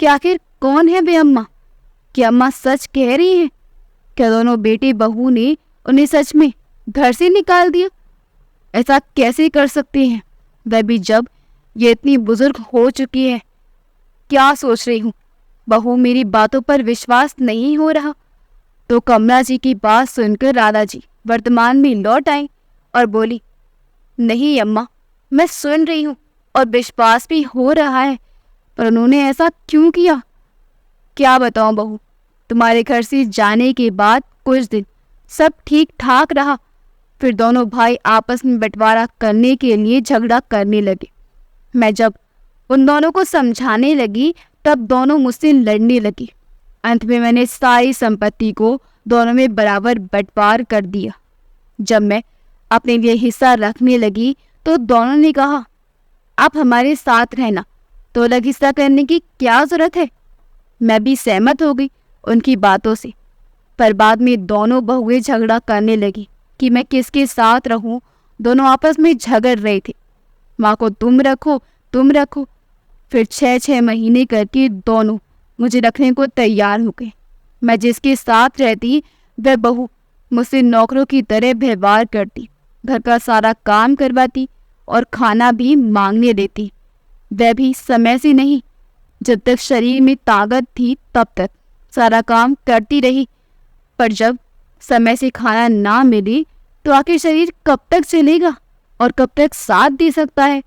कि आखिर कौन है वे अम्मा? क्या अम्मा सच कह रही हैं? क्या दोनों बेटे बहू ने उन्हें सच में घर से निकाल दिया? ऐसा कैसे कर सकते हैं, वह भी जब ये इतनी बुजुर्ग हो चुकी है। क्या सोच रही हूँ, बहू मेरी बातों पर विश्वास नहीं हो रहा। तो कमला जी की बात सुनकर राधा जी वर्तमान में लौट आई और बोली, नहीं अम्मा, मैं सुन रही हूँ और विश्वास भी हो रहा है, पर उन्होंने ऐसा क्यों किया? क्या बताऊं बहू, तुम्हारे घर से जाने के बाद कुछ दिन सब ठीक ठाक रहा, फिर दोनों भाई आपस में बंटवारा करने के लिए झगड़ा करने लगे। मैं जब उन दोनों को समझाने लगी तब दोनों मुझसे लड़ने लगी। अंत में मैंने सारी संपत्ति को दोनों में बराबर बंटवार कर दिया। जब मैं अपने लिए हिस्सा रखने लगी तो दोनों ने कहा, आप हमारे साथ रहना, तो अलग हिस्सा करने की क्या जरूरत है। मैं भी सहमत हो गई उनकी बातों से, पर बाद में दोनों बहुएं झगड़ा करने लगी कि मैं किसके साथ रहूं। दोनों आपस में झगड़ रहे थे, माँ को तुम रखो तुम रखो। फिर 6 महीने करके दोनों मुझे रखने को तैयार हो गए। मैं जिसके साथ रहती वह बहू मुझसे नौकरों की तरह व्यवहार करती, घर का सारा काम करवाती और खाना भी मांगने देती। वह भी समय से नहीं, जब तक शरीर में ताकत थी तब तक सारा काम करती रही, पर जब समय से खाना ना मिले तो आखिर शरीर कब तक चलेगा और कब तक साथ दे सकता है।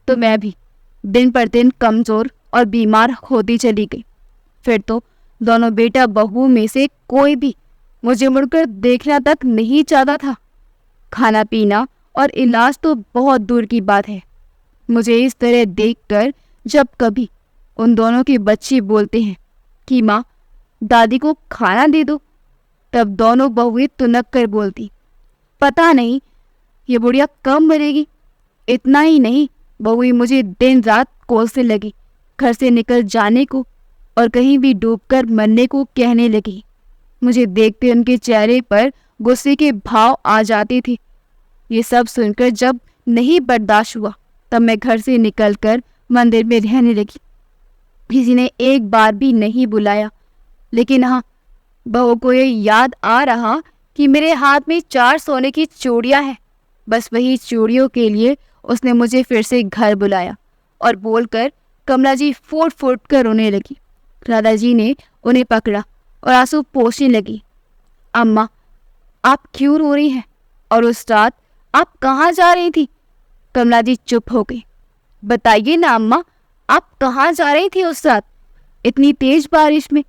तो मैं भी दिन पर दिन कमज़ोर और बीमार होती चली गई। फिर तो दोनों बेटा बहू में से कोई भी मुझे मुड़कर देखना तक नहीं चाहता था। खाना पीना और इलाज तो बहुत दूर की बात है। मुझे इस तरह देखकर जब कभी उन दोनों के बच्चे बोलते हैं कि माँ दादी को खाना दे दो, तब दोनों बहुएं तुनक कर बोलती, पता नहीं ये बुढ़िया कब मरेगी। इतना ही नहीं, बहुएं मुझे दिन रात कोसने लगी, घर से निकल जाने को और कहीं भी डूबकर मरने को कहने लगी। मुझे देखते उनके चेहरे पर गुस्से के भाव आ जाते थे। ये सब सुनकर जब नहीं बर्दाश्त हुआ तब मैं घर से निकलकर मंदिर में रहने लगी। किसी ने एक बार भी नहीं बुलाया। लेकिन हाँ, बहू को ये याद आ रहा कि मेरे हाथ में 4 सोने की चूड़ियाँ हैं। बस वही चूड़ियों के लिए उसने मुझे फिर से घर बुलाया और बोलकर कमला जी फूट फूट कर रोने लगी। राधा जी ने उन्हें पकड़ा और आंसू पोंछने लगी। अम्मा, आप क्यों रो रही हैं? और उस रात आप कहाँ जा रही थी? कमला जी चुप हो गई। बताइए ना अम्मा, आप कहाँ जा रही थी उस रात इतनी तेज बारिश में?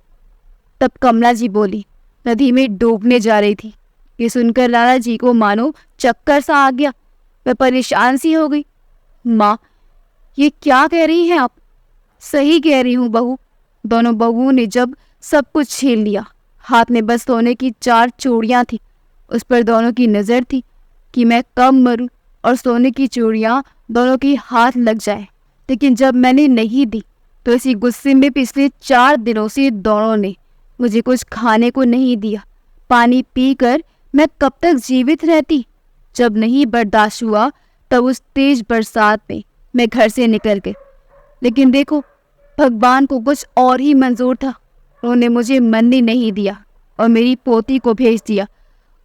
तब कमला जी बोली, नदी में डूबने जा रही थी। ये सुनकर लाला जी को मानो चक्कर सा आ गया। वह परेशान सी हो गई। माँ, ये क्या कह रही हैं आप? सही कह रही हूँ बहू। दोनों बहुओं ने जब सब कुछ छीन लिया, हाथ में बस सोने की 4 चूड़ियाँ थी। उस पर दोनों की नज़र थी कि मैं कब मरूं और सोने की चूड़ियाँ दोनों के हाथ लग जाए। लेकिन जब मैंने नहीं दी तो इसी गुस्से में पिछले 4 दिनों से दोनों ने मुझे कुछ खाने को नहीं दिया। पानी पीकर मैं कब तक जीवित रहती? जब नहीं बर्दाश्त हुआ तब उस तेज बरसात में मैं घर से निकल गई। लेकिन देखो, भगवान को कुछ और ही मंजूर था। उन्होंने मुझे मरने नहीं दिया और मेरी पोती को भेज दिया।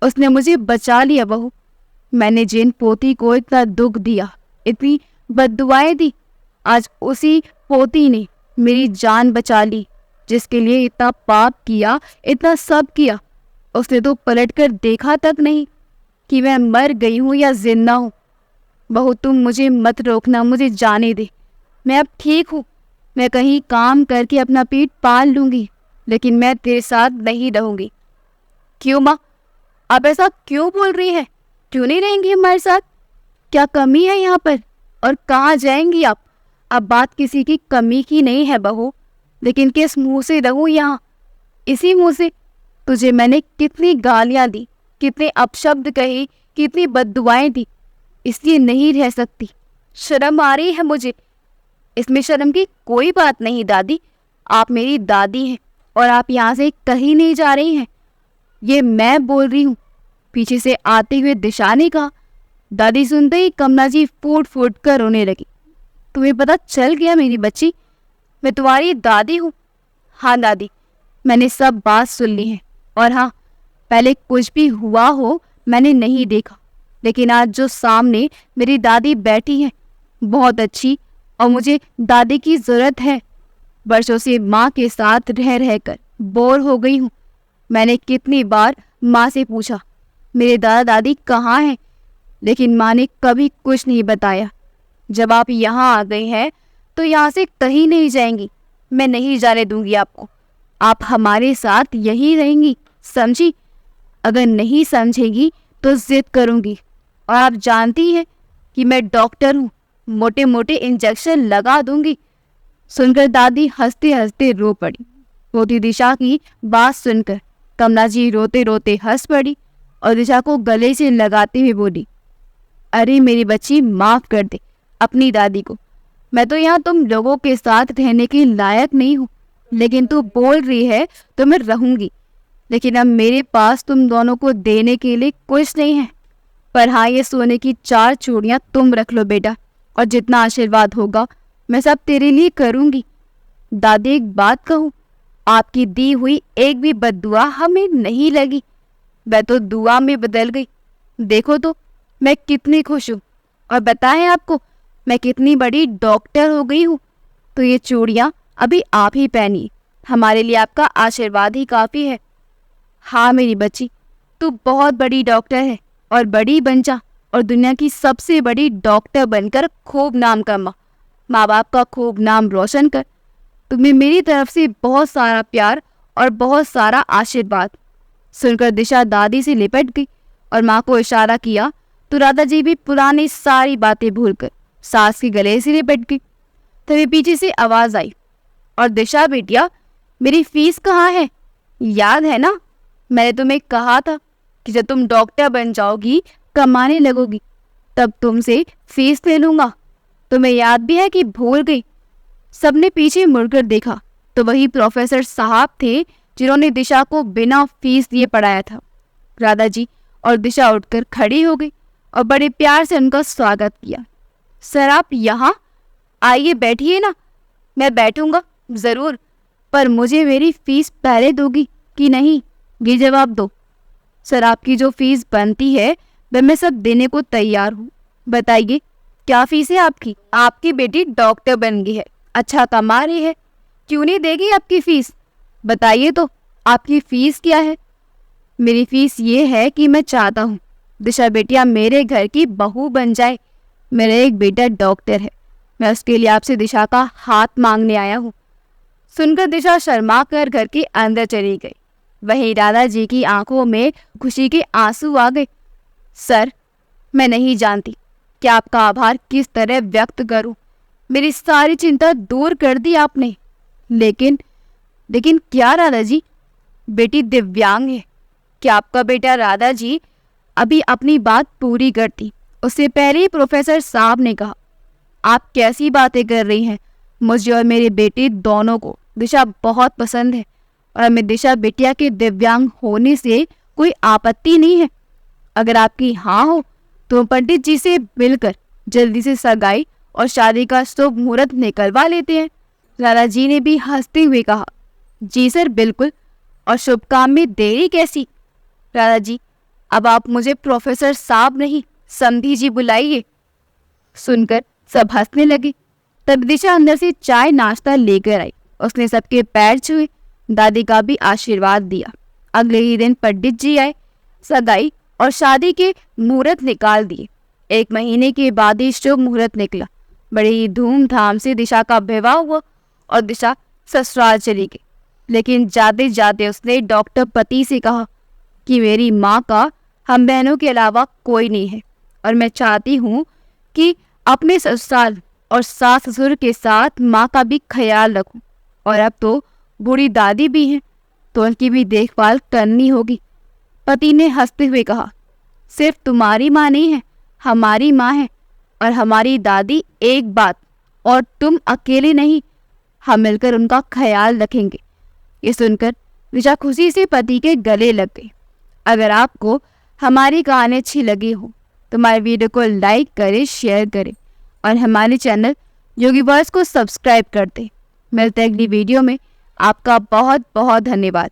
उसने मुझे बचा लिया बहू। मैंने जिन पोती को इतना दुख दिया, इतनी बद्दुआएं दी, आज उसी पोती ने मेरी जान बचा ली। जिसके लिए इतना पाप किया, इतना सब किया, उसने तो पलटकर देखा तक नहीं कि मैं मर गई हूँ या जिंदा हूँ। बहू, तुम मुझे मत रोकना, मुझे जाने दे। मैं अब ठीक हूँ। मैं कहीं काम करके अपना पेट पाल लूँगी, लेकिन मैं तेरे साथ नहीं रहूँगी। क्यों माँ, आप ऐसा क्यों बोल रही हैं? क्यों नहीं रहेंगी हमारे साथ? क्या कमी है यहाँ पर? और कहाँ जाएंगी आप? अब बात किसी की कमी की नहीं है बहू, लेकिन किस मुंह से रहूँ यहाँ? इसी मुंह से। तुझे मैंने कितनी गालियाँ दी, कितने अपशब्द कहे, कितनी बद्दुआएं दी, इसलिए नहीं रह सकती। शर्म आ रही है मुझे। इसमें शर्म की कोई बात नहीं दादी। आप मेरी दादी हैं और आप यहाँ से कहीं नहीं जा रही हैं। ये मैं बोल रही हूँ, पीछे से आते हुए दिशा ने कहा। दादी सुनते ही कमला जी फूट फूट कर रोने लगी। तुम्हें पता चल गया मेरी बच्ची, मैं तुम्हारी दादी हूँ। हाँ दादी, मैंने सब बात सुन ली है। और हाँ, पहले कुछ भी हुआ हो मैंने नहीं देखा, लेकिन आज जो सामने मेरी दादी बैठी है बहुत अच्छी, और मुझे दादी की ज़रूरत है। वर्षों से माँ के साथ रह रहकर बोर हो गई हूँ। मैंने कितनी बार माँ से पूछा मेरे दादा दादी कहाँ हैं, लेकिन माँ ने कभी कुछ नहीं बताया। जब आप यहाँ आ गई हैं तो यहाँ से कहीं नहीं जाएंगी। मैं नहीं जाने दूंगी आपको। आप हमारे साथ यहीं रहेंगी, समझी? अगर नहीं समझेगी तो जिद करूँगी। और आप जानती हैं कि मैं डॉक्टर हूँ, मोटे मोटे इंजेक्शन लगा दूंगी। सुनकर दादी हंसते हंसते रो पड़ी। पोती दिशा की बात सुनकर कमला जी रोते रोते हंस पड़ी और दिशा को गले से लगाते हुए बोली, अरे मेरी बच्ची, माफ़ कर दे अपनी दादी को। मैं तो यहाँ तुम लोगों के साथ रहने के लायक नहीं हूँ, लेकिन तू बोल रही है तो मैं रहूँगी। लेकिन अब मेरे पास तुम दोनों को देने के लिए कुछ नहीं है। पर हाँ, ये सोने की 4 चूड़ियाँ तुम रख लो बेटा, और जितना आशीर्वाद होगा मैं सब तेरे लिए करूँगी। दादी, एक बात कहूँ, आपकी दी हुई एक भी बद्दुआ हमें नहीं लगी। वह तो दुआ में बदल गई। देखो तो मैं कितनी खुश हूँ, और बताएं आपको मैं कितनी बड़ी डॉक्टर हो गई हूँ। तो ये चूड़ियाँ अभी आप ही पहनिए, हमारे लिए आपका आशीर्वाद ही काफ़ी है। हाँ मेरी बच्ची, तू बहुत बड़ी डॉक्टर है, और बड़ी बन जा, और दुनिया की सबसे बड़ी डॉक्टर बनकर खूब नाम कमा, माँ बाप का खूब नाम रोशन कर। तुम्हें मेरी तरफ से बहुत सारा प्यार और बहुत सारा आशीर्वाद। सुनकर दिशा दादी से लिपट गई और माँ को इशारा किया तो राधा जी भी पुरानी सारी बातें भूलकर सास के गले से लिपट गई। तभी पीछे से आवाज़ आई, और दिशा बेटिया, मेरी फीस कहाँ है? याद है ना, मैंने तुम्हें कहा था कि जब तुम डॉक्टर बन जाओगी, कमाने लगोगी, तब तुमसे फीस ले लूँगा। तुम्हें याद भी है कि भूल गई? सबने पीछे मुड़कर देखा तो वही प्रोफेसर साहब थे जिन्होंने दिशा को बिना फीस दिए पढ़ाया था। राधा जी और दिशा उठकर खड़ी हो गई और बड़े प्यार से उनका स्वागत किया। सर, आप यहाँ आइए, बैठिए ना। मैं बैठूंगा, ज़रूर, पर मुझे मेरी फीस पहले दोगी कि नहीं, ये जवाब दो। सर, आपकी जो फीस बनती है वह मैं सब देने को तैयार हूँ। बताइए क्या फीस है आपकी? आपकी बेटी डॉक्टर बन गई है, अच्छा कमा रही है, क्यों नहीं देगी आपकी फीस? बताइए तो आपकी फीस क्या है? मेरी फीस ये है कि मैं चाहता हूँ दिशा बेटिया मेरे घर की बहू बन जाए। मेरा एक बेटा डॉक्टर है, मैं उसके लिए आपसे दिशा का हाथ मांगने आया हूँ। सुनकर दिशा शर्मा कर घर के अंदर चली गई। वहीं दादाजी की आंखों में खुशी के आंसू आ गए। सर, मैं नहीं जानती कि आपका आभार किस तरह व्यक्त करूं। मेरी सारी चिंता दूर कर दी आपने। लेकिन क्या दादाजी? बेटी दिव्यांग है। क्या आपका बेटा दादाजी? अभी अपनी बात पूरी करती उससे पहले ही प्रोफेसर साहब ने कहा, आप कैसी बातें कर रही हैं? मुझे और मेरे बेटे दोनों को दिशा बहुत पसंद है और हमें दिशा बिटिया के दिव्यांग होने से कोई आपत्ति नहीं है। अगर आपकी हाँ हो तो पंडित जी से मिलकर जल्दी से सगाई और शादी का शुभ मुहूर्त निकलवा लेते हैं। दादाजी ने भी हंसते हुए कहा, जी सर, बिल्कुल, और शुभ काम में देरी कैसी? दादाजी, अब आप मुझे प्रोफेसर साहब नहीं समधी जी बुलाइए। सुनकर सब हंसने लगे। तब दिशा अंदर से चाय नाश्ता लेकर आई। उसने सबके पैर छुए, दादी का भी आशीर्वाद दिया। अगले ही दिन पंडित जी आए, सगाई और शादी के मुहूर्त निकाल दिए। 1 महीने के बाद ही शुभ मुहूर्त निकला। बड़े ही धूमधाम से दिशा का विवाह हुआ और दिशा ससुराल चली गई। लेकिन जाते जाते उसने डॉक्टर पति से कहा कि मेरी माँ का हम बहनों के अलावा कोई नहीं है और मैं चाहती हूँ कि अपने ससुराल और सास ससुर के साथ माँ का भी ख्याल रखूं। और अब तो बूढ़ी दादी भी हैं तो उनकी भी देखभाल करनी होगी। पति ने हंसते हुए कहा, सिर्फ तुम्हारी माँ नहीं है, हमारी माँ है और हमारी दादी एक बात, और तुम अकेले नहीं, हम मिलकर उनका ख्याल रखेंगे। ये सुनकर दिशा खुशी से पति के गले लग गई। अगर आपको हमारी कहानी अच्छी लगी हो तो हमारे वीडियो को लाइक करें, शेयर करें और हमारे चैनल योगी वॉइस को सब्सक्राइब कर दें। मिलते हैं अगली वीडियो में। आपका बहुत बहुत धन्यवाद।